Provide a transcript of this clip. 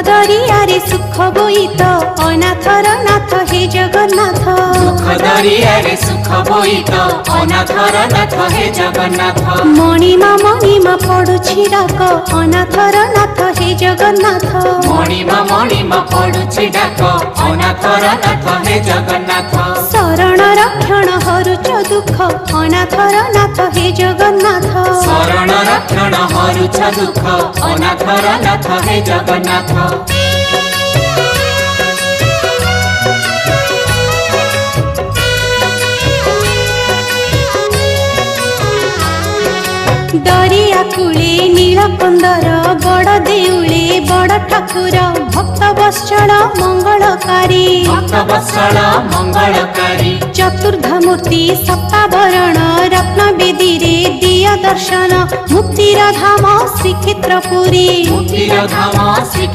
दरियारे सुख बोईत अनाथर नाथ हे जगन्नाथ। दुख दरियारे सुख बोईत अनाथर नाथ हे जगन्नाथ। मणिमा पडुछि डाक अनाथर नाथ हे जगन्नाथ। मणिमा पडुछि डाक अनाथर नाथ हे जगन्नाथ। शरण रक्षण हरुच दुख अनाथर नाथ हे जगन्नाथ। शरण रक्षण हरुच दुख अनाथर नाथ हे जगन्नाथ। दरिया कूले नीलकंदर बड़ देउले बड़ ठाकुर भक्त वत्सल मंगलकारी। भक्त वत्सल मंगलकारी। चतुर्धमूर्ति सप्तावरण रत्न बेदी रे दिया दर्शन मुक्तिर धाम श्रीक्षेत्रपुरी। मुक्तिर धाम श्री